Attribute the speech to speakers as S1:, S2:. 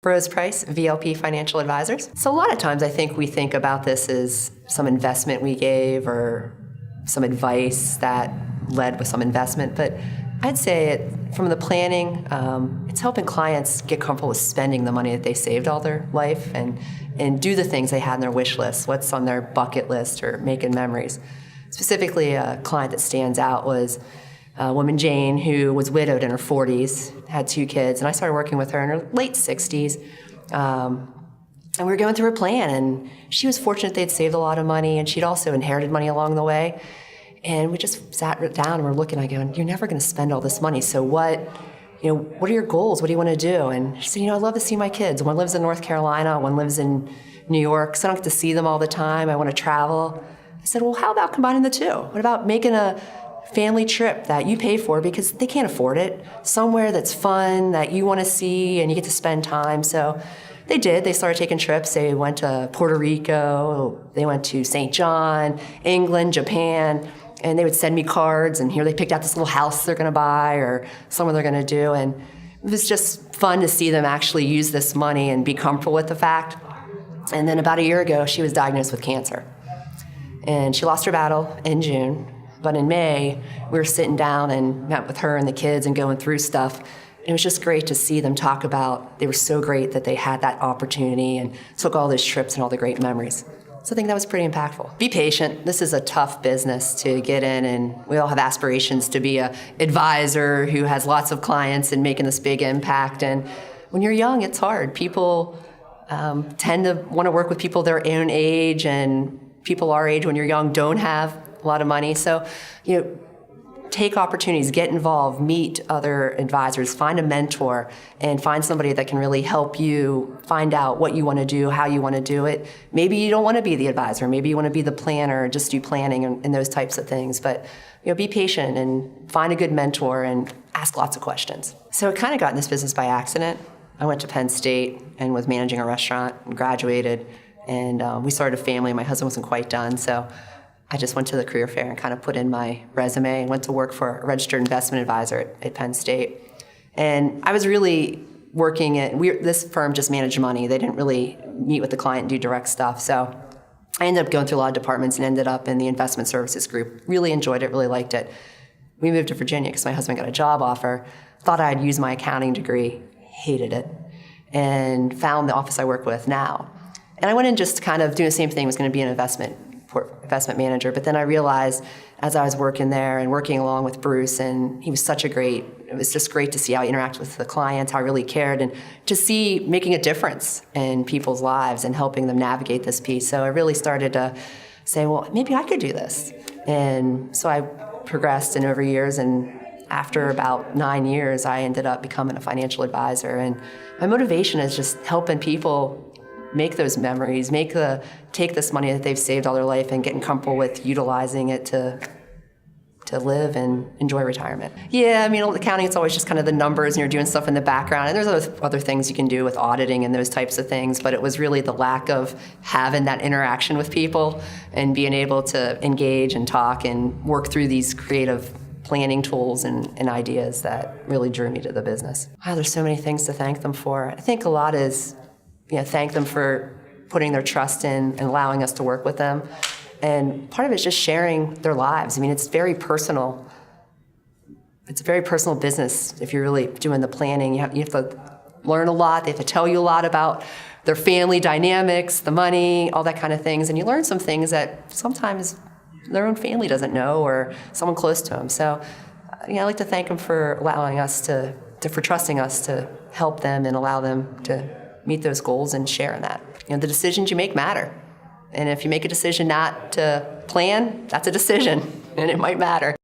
S1: Rose Price, VLP Financial Advisors. So a lot of times I think we think about this as some investment we gave or some advice that led with some investment, but I'd say from the planning, it's helping clients get comfortable with spending the money that they saved all their life and do the things they had on their wish list, what's on their bucket list or making memories. Specifically, a client that stands out was a woman, Jane, who was widowed in her 40s, had 2 kids, and I started working with her in her late 60s. And we were going through her plan, and she was fortunate they'd saved a lot of money, and she'd also inherited money along the way. And we just sat down and we're looking, I go, you're never going to spend all this money, so what are your goals? What do you want to do? And she said, I love to see my kids. One lives in North Carolina, one lives in New York, so I don't get to see them all the time. I want to travel. I said, well, how about combining the two? What about making a family trip that you pay for because they can't afford it, somewhere that's fun, that you want to see, and you get to spend time? So they did. They started taking trips. They went to Puerto Rico, they went to St. John, England, Japan, and they would send me cards, and here they picked out this little house they're going to buy or somewhere they're going to do. And it was just fun to see them actually use this money and be comfortable with the fact. And then about a year ago, she was diagnosed with cancer. And she lost her battle in June. But in May, we were sitting down and met with her and the kids and going through stuff. And it was just great to see them talk about, they were so great that they had that opportunity and took all those trips and all the great memories. So I think that was pretty impactful. Be patient. This is a tough business to get in, and we all have aspirations to be an advisor who has lots of clients and making this big impact. And when you're young, it's hard. People tend to want to work with people their own age, and people our age when you're young don't have a lot of money. So, take opportunities, get involved, meet other advisors, find a mentor, and find somebody that can really help you find out what you want to do, how you want to do it. Maybe you don't want to be the advisor. Maybe you want to be the planner, just do planning and those types of things. But be patient and find a good mentor and ask lots of questions. So I kind of got in this business by accident. I went to Penn State and was managing a restaurant and graduated. And we started a family. My husband wasn't quite done, so I just went to the career fair and kind of put in my resume and went to work for a registered investment advisor at Penn State. And I was really working at, this firm just managed money. They didn't really meet with the client and do direct stuff. So I ended up going through a lot of departments and ended up in the investment services group. Really enjoyed it, really liked it. We moved to Virginia because my husband got a job offer. Thought I'd use my accounting degree, hated it, and found the office I work with now. And I went in just kind of doing the same thing, was going to be an investment manager, but then I realized as I was working there and working along with Bruce, and he was it was just great to see how he interacted with the clients, how he really cared, and to see making a difference in people's lives and helping them navigate this piece. So I really started to say, well, maybe I could do this. And so I progressed in over years, and after about 9 years, I ended up becoming a financial advisor. And my motivation is just helping people make those memories, take this money that they've saved all their life and getting comfortable with utilizing it to live and enjoy retirement. Yeah, accounting, it's always just kind of the numbers and you're doing stuff in the background. And there's other things you can do with auditing and those types of things, but it was really the lack of having that interaction with people and being able to engage and talk and work through these creative planning tools and ideas that really drew me to the business. Wow, there's so many things to thank them for. I think a lot is thank them for putting their trust in and allowing us to work with them. And part of it is just sharing their lives. It's very personal. It's a very personal business if you're really doing the planning. You have to learn a lot. They have to tell you a lot about their family dynamics, the money, all that kind of things. And you learn some things that sometimes their own family doesn't know or someone close to them. So I like to thank them for allowing us for trusting us to help them and allow them to meet those goals and share in that. The decisions you make matter. And if you make a decision not to plan, that's a decision, and it might matter.